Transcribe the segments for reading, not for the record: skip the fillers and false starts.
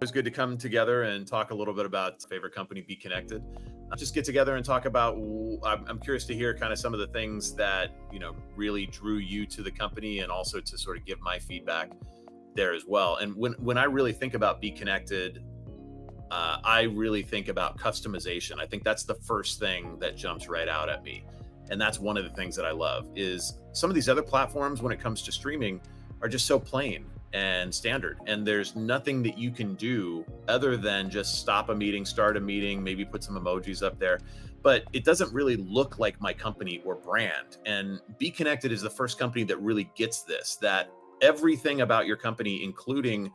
It's good to come together and talk a little bit about favorite company, BeeKonnected. Just get together and talk about. I'm curious to hear kind of some of the things that really drew you to the company, and also to sort of give my feedback there as well. And when I really think about BeeKonnected, I really think about customization. I think that's the first thing that jumps right out at me, and that's one of the things that I love. Is some of these other platforms, when it comes to streaming, are just so plain and standard, and there's nothing that you can do other than just stop a meeting, start a meeting, maybe put some emojis up there, but it doesn't really look like my company or brand. And BeeKonnected is the first company that really gets this, that everything about your company, including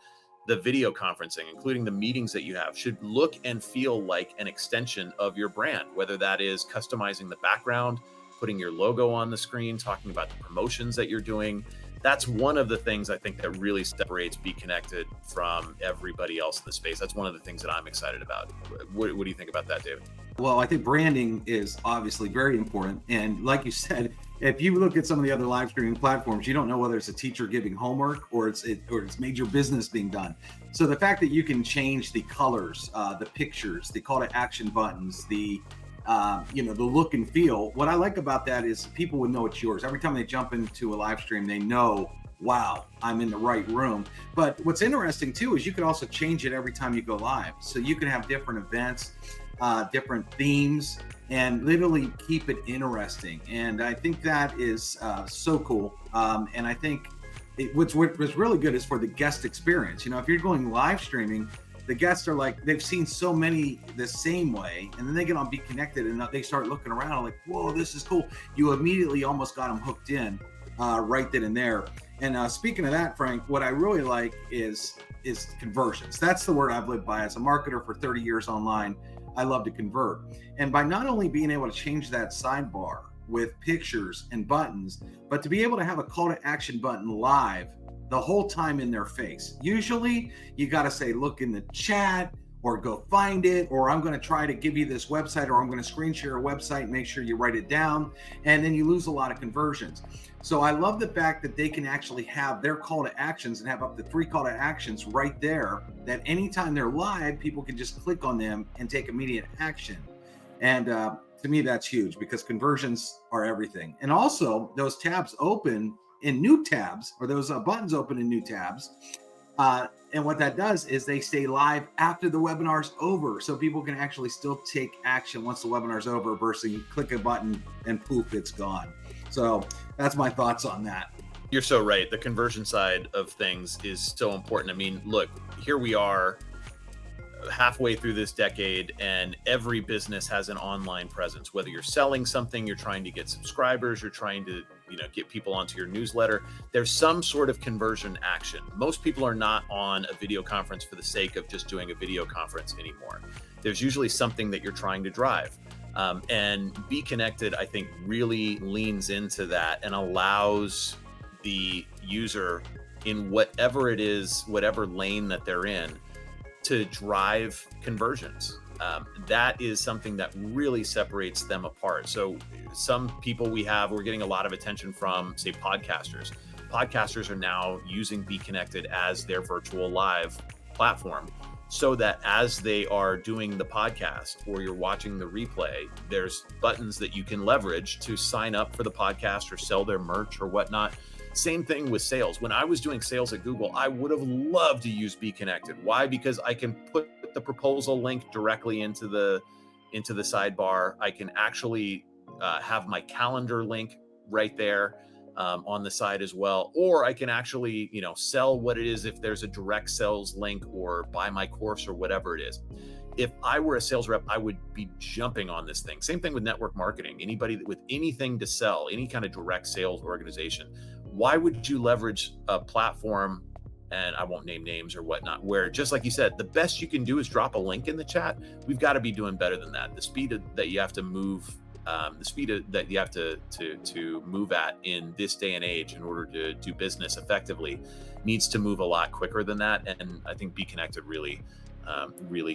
the video conferencing, including the meetings that you have, should look and feel like an extension of your brand, whether that is customizing the background, putting your logo on the screen, talking about the promotions that you're doing. That's one of the things I think that really separates BeeKonnected from everybody else in the space. That's one of the things that I'm excited about. What do you think about that, David? Well, I think branding is obviously very important. And like you said, if you look at some of the other live streaming platforms, you don't know whether it's a teacher giving homework or it's major business being done. So the fact that you can change the colors, the pictures, the call to action buttons, the look and feel. What I like about that is people would know it's yours. Every time they jump into a live stream, they know, wow, I'm in the right room. But what's interesting too is you can also change it every time you go live. So you can have different events, different themes, and literally keep it interesting. And I think that is so cool. And I think what's really good is for the guest experience. If you're going live streaming, the guests are like, they've seen so many the same way, and then they get on BeeKonnected and they start looking around like, whoa, this is cool. You immediately almost got them hooked in right then and there. And speaking of that, Frank, what I really like is conversions. That's the word I've lived by. As a marketer for 30 years online, I love to convert. And by not only being able to change that sidebar with pictures and buttons, but to be able to have a call to action button live the whole time in their face. Usually you got to say, look in the chat, or go find it, or I'm going to try to give you this website, or I'm going to screen share a website, make sure you write it down, and then you lose a lot of conversions. So I love the fact that they can actually have their call to actions and have up to 3 call to actions right there, that anytime they're live, people can just click on them and take immediate action. And to me, that's huge, because conversions are everything. And also those tabs open in new tabs, or those buttons open in new tabs. And what that does is they stay live after the webinar's over. So people can actually still take action once the webinar's over, versus you click a button and poof, it's gone. So that's my thoughts on that. You're so right. The conversion side of things is so important. I mean, look, here we are halfway through this decade, and every business has an online presence. Whether you're selling something, you're trying to get subscribers, you're trying to get people onto your newsletter, there's some sort of conversion action. Most people are not on a video conference for the sake of just doing a video conference anymore. There's usually something that you're trying to drive. And BeeKonnected, I think, really leans into that and allows the user, in whatever it is, whatever lane that they're in, to drive conversions. That is something that really separates them apart. So some people we're getting a lot of attention from, say, podcasters. Podcasters are now using BeeKonnected as their virtual live platform, so that as they are doing the podcast or you're watching the replay, there's buttons that you can leverage to sign up for the podcast or sell their merch or whatnot. Same thing with sales. When I was doing sales at Google, I would have loved to use BeeKonnected. Why? Because I can put the proposal link directly into the sidebar. I can actually have my calendar link right there on the side as well. Or I can actually, sell what it is if there's a direct sales link, or buy my course or whatever it is. If I were a sales rep, I would be jumping on this thing. Same thing with network marketing. Anybody with anything to sell, any kind of direct sales organization, why would you leverage a platform, and I won't name names or whatnot, where, just like you said, the best you can do is drop a link in the chat? We've got to be doing better than that. The speed that you have to move, to move at in this day and age in order to do business effectively needs to move a lot quicker than that. And I think BeeKonnected really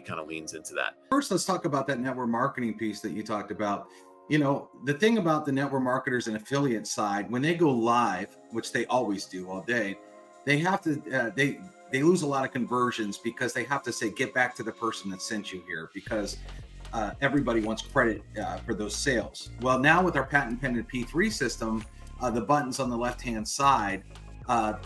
kind of leans into that. First, let's talk about that network marketing piece that you talked about. The thing about the network marketers and affiliate side, when they go live, which they always do all day, they have to, they lose a lot of conversions because they have to say, get back to the person that sent you here, because everybody wants credit for those sales. Well, now with our patent pending P3 system, the buttons on the left-hand side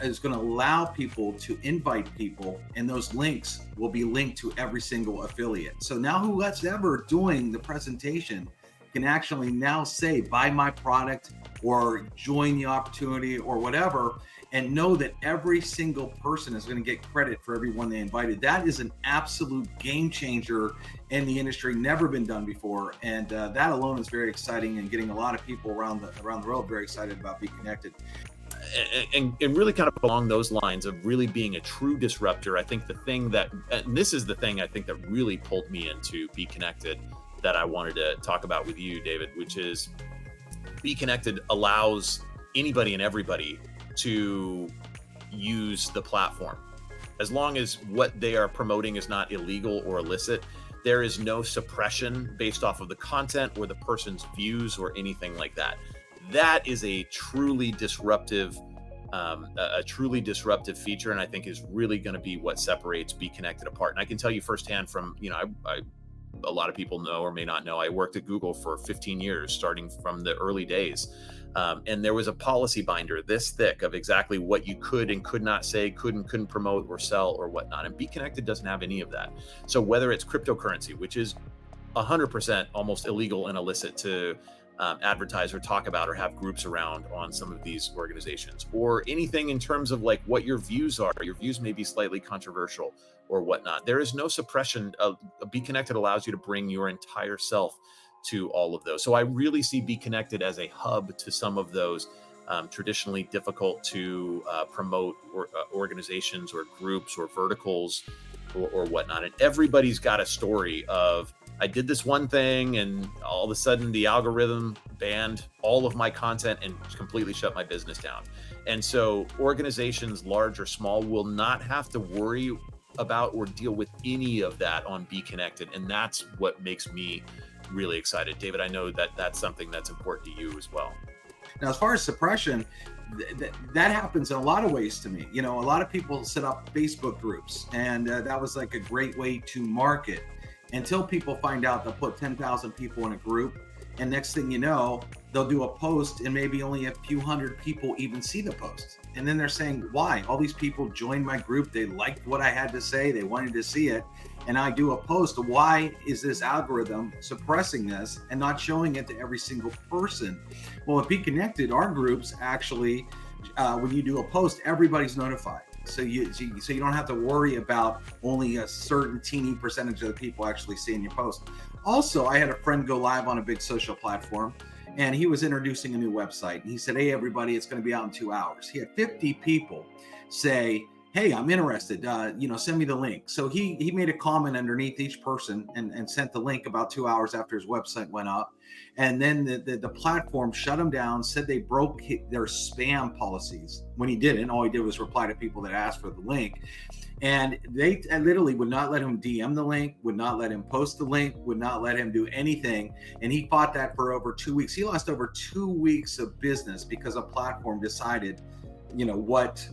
is going to allow people to invite people, and those links will be linked to every single affiliate. So now whoever's ever doing the presentation can actually now say, buy my product or join the opportunity or whatever, and know that every single person is going to get credit for everyone they invited. That is an absolute game changer in the industry, never been done before. And that alone is very exciting, and getting a lot of people around the world very excited about BeeKonnected. And really kind of along those lines of really being a true disruptor, I think the thing that, and this is the thing I think that really pulled me into BeeKonnected that I wanted to talk about with you, David, which is BeeKonnected allows anybody and everybody to use the platform. As long as what they are promoting is not illegal or illicit, there is no suppression based off of the content or the person's views or anything like that. That is a truly disruptive feature, and I think is really going to be what separates BeeKonnected apart. And I can tell you firsthand from, a lot of people know or may not know, I worked at Google for 15 years, starting from the early days. And there was a policy binder this thick of exactly what you could and could not say, couldn't promote or sell or whatnot. And BeeKonnected doesn't have any of that. So whether it's cryptocurrency, which is 100% almost illegal and illicit to advertise or talk about or have groups around on some of these organizations, or anything in terms of like what your views are, your views may be slightly controversial or whatnot, there is no suppression. BeeKonnected allows you to bring your entire self to all of those. So I really see BeeKonnected as a hub to some of those traditionally difficult to promote organizations or groups or verticals or whatnot. And everybody's got a story of, I did this one thing and all of a sudden the algorithm banned all of my content and completely shut my business down. And so organizations, large or small, will not have to worry about or deal with any of that on BeeKonnected. And that's what makes me really excited. David, I know that that's something that's important to you as well. Now, as far as suppression, that happens in a lot of ways to me. A lot of people set up Facebook groups, and that was like a great way to market, until people find out they'll put 10,000 people in a group, and next thing you know, they'll do a post and maybe only a few hundred people even see the post. And then they're saying, why? All these people joined my group, they liked what I had to say, they wanted to see it, and I do a post. Why is this algorithm suppressing this and not showing it to every single person? Well, at BeeKonnected, our groups actually, when you do a post, everybody's notified. So you don't have to worry about only a certain teeny percentage of the people actually seeing your post. Also, I had a friend go live on a big social platform, and he was introducing a new website. And he said, hey, everybody, it's going to be out in 2 hours. He had 50 people say, hey, I'm interested, send me the link. So he made a comment underneath each person and sent the link about 2 hours after his website went up. And then the platform shut him down, said they broke their spam policies. When he didn't, all he did was reply to people that asked for the link. And they literally would not let him DM the link, would not let him post the link, would not let him do anything. And he fought that for over 2 weeks. He lost over 2 weeks of business because a platform decided, what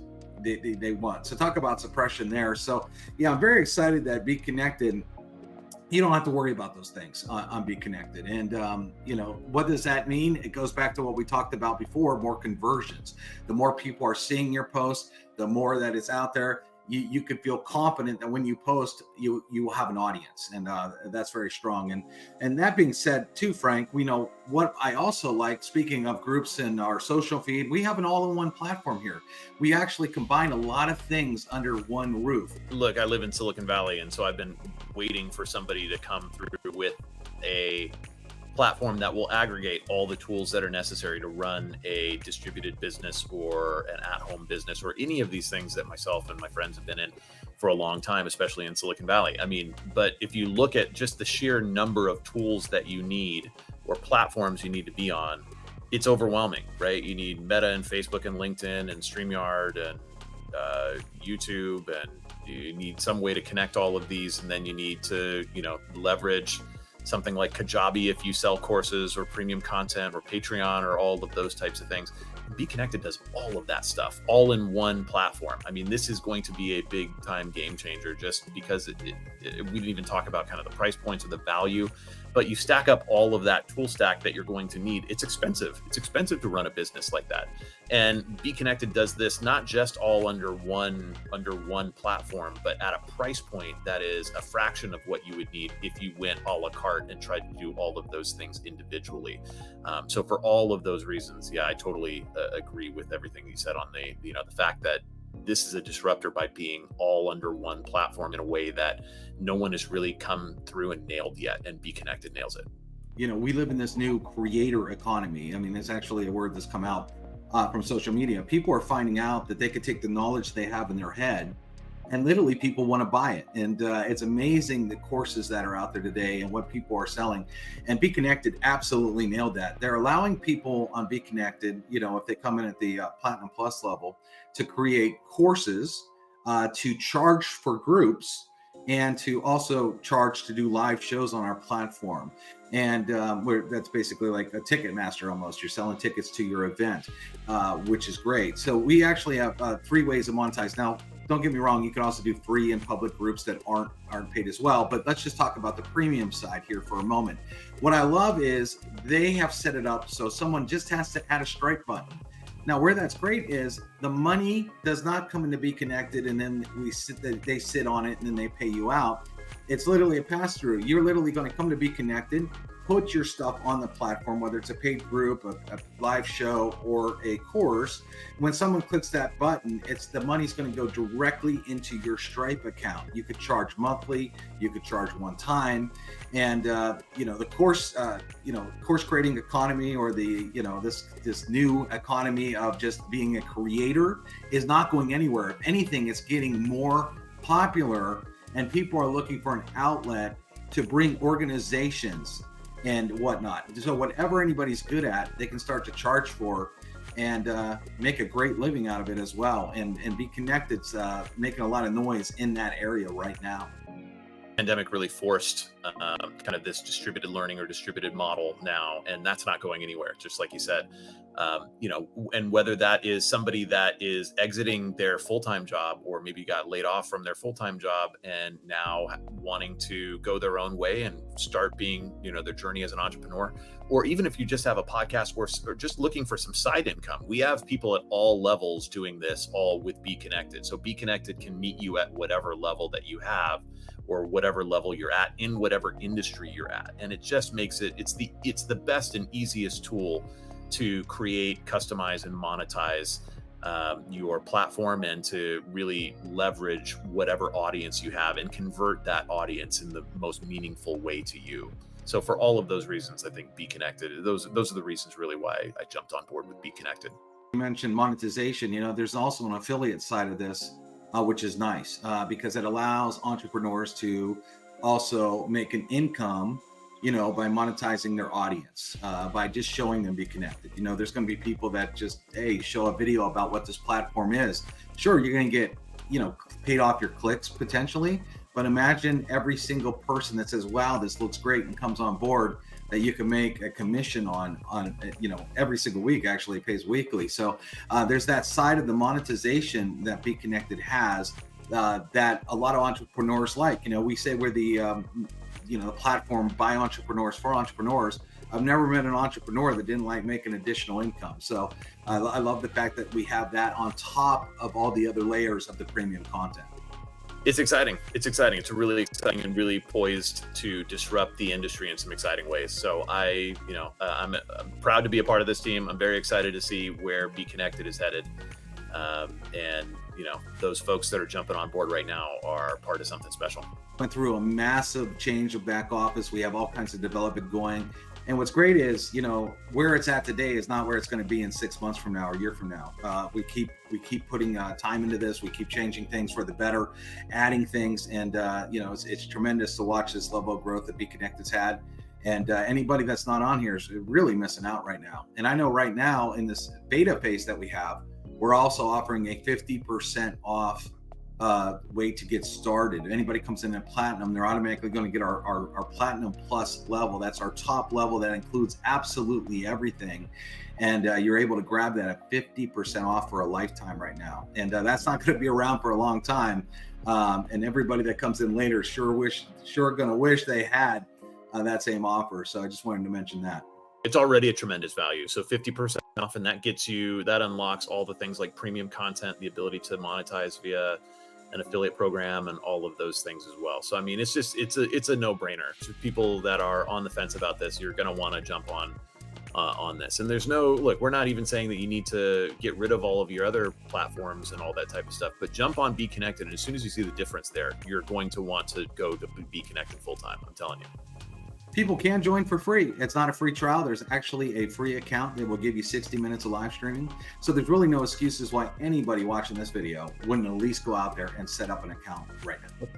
they want. So talk about suppression there. So yeah, I'm very excited that BeeKonnected, you don't have to worry about those things on BeeKonnected. And what does that mean? It goes back to what we talked about before, more conversions. The more people are seeing your post, the more that it's out there. You could feel confident that when you post, you will have an audience, and that's very strong. And that being said, too, Frank, what I also like. Speaking of groups in our social feed, we have an all-in-one platform here. We actually combine a lot of things under one roof. Look, I live in Silicon Valley, and so I've been waiting for somebody to come through with a platform that will aggregate all the tools that are necessary to run a distributed business or an at-home business or any of these things that myself and my friends have been in for a long time, especially in Silicon Valley. But if you look at just the sheer number of tools that you need or platforms you need to be on, it's overwhelming, right? You need Meta and Facebook and LinkedIn and StreamYard and YouTube, and you need some way to connect all of these. And then you need to, leverage something like Kajabi if you sell courses or premium content or Patreon or all of those types of things. BeeKonnected does all of that stuff all in one platform. I mean, this is going to be a big time game changer, just because we didn't even talk about kind of the price points or the value, but you stack up all of that tool stack that you're going to need. It's expensive. It's expensive to run a business like that. And BeeKonnected does this not just all under one platform, but at a price point that is a fraction of what you would need if you went a la carte and tried to do all of those things individually. So for all of those reasons, yeah, I totally agree with everything you said on the fact that this is a disruptor by being all under one platform in a way that no one has really come through and nailed yet, and BeeKonnected nails it. We live in this new creator economy. I mean, it's actually a word that's come out from social media. People are finding out that they could take the knowledge they have in their head, and literally people want to buy it. And it's amazing the courses that are out there today and what people are selling. And BeeKonnected absolutely nailed that. They're allowing people on BeeKonnected, if they come in at the Platinum Plus level, to create courses, to charge for groups, and to also charge to do live shows on our platform. And that's basically like a ticket master almost. You're selling tickets to your event, which is great. So we actually have 3 ways to monetize. Now, don't get me wrong, you can also do free and public groups that aren't paid as well. But let's just talk about the premium side here for a moment. What I love is they have set it up so someone just has to add a Stripe button. Now, where that's great is the money does not come into BeeKonnected and then they sit on it and then they pay you out. It's literally a pass through. You're literally going to come to BeeKonnected, put your stuff on the platform, whether it's a paid group, a live show, or a course. When someone clicks that button, the money's going to go directly into your Stripe account. You could charge monthly, you could charge one time, and the course creating economy, or this new economy of just being a creator, is not going anywhere. If anything, it's getting more popular, and people are looking for an outlet to bring organizations and whatnot. So whatever anybody's good at, they can start to charge for and make a great living out of it as well. And BeeKonnected's making a lot of noise in that area right now. Pandemic really forced kind of this distributed learning or distributed model now, and that's not going anywhere, just like you said. And whether that is somebody that is exiting their full-time job, or maybe got laid off from their full-time job and now wanting to go their own way and start being, their journey as an entrepreneur, or even if you just have a podcast or just looking for some side income, we have people at all levels doing this, all with BeeKonnected. So BeeKonnected can meet you at whatever level that you have, or whatever level you're at in whatever industry you're at. And it just makes it's the best and easiest tool to create, customize, and monetize your platform, and to really leverage whatever audience you have and convert that audience in the most meaningful way to you. So for all of those reasons, I think BeeKonnected, those are the reasons really why I jumped on board with BeeKonnected. You mentioned monetization. There's also an affiliate side of this, which is nice because it allows entrepreneurs to also make an income, by monetizing their audience, by just showing them BeeKonnected. There's going to be people that just, show a video about what this platform is. Sure, you're going to get, paid off your clicks potentially, but imagine every single person that says, wow, this looks great, and comes on board, that you can make a commission on every single week. Actually, it pays weekly. So there's that side of the monetization that BeeKonnected has that a lot of entrepreneurs like. We say we're the platform by entrepreneurs for entrepreneurs. I've never met an entrepreneur that didn't like making additional income. So I love the fact that we have that on top of all the other layers of the premium content. It's exciting. It's really exciting and really poised to disrupt the industry in some exciting ways. So I'm proud to be a part of this team. I'm very excited to see where BeeKonnected is headed. And those folks that are jumping on board right now are part of something special. Went through a massive change of back office. We have all kinds of development going. And what's great is, where it's at today is not where it's going to be in 6 months from now or a year from now. We keep putting time into this. We keep changing things for the better, adding things. And, it's tremendous to watch this level of growth that BeeKonnected's had. And anybody that's not on here is really missing out right now. And I know right now in this beta phase that we have, we're also offering a 50% off way to get started. If anybody comes in at platinum, they're automatically going to get our platinum plus level. That's our top level that includes absolutely everything. And you're able to grab that at 50% off for a lifetime right now. And that's not going to be around for a long time. And everybody that comes in later sure going to wish they had that same offer. So I just wanted to mention that. It's already a tremendous value. So 50% off, and that unlocks all the things like premium content, the ability to monetize via an affiliate program, and all of those things as well. So I mean, it's a no-brainer to people that are on the fence about this. You're going to want to jump on this. And there's we're not even saying that you need to get rid of all of your other platforms and all that type of stuff, but jump on BeeKonnected. And as soon as you see the difference there, you're going to want to go to BeeKonnected full time. I'm telling you. People can join for free. It's not a free trial. There's actually a free account that will give you 60 minutes of live streaming. So there's really no excuses why anybody watching this video wouldn't at least go out there and set up an account right now.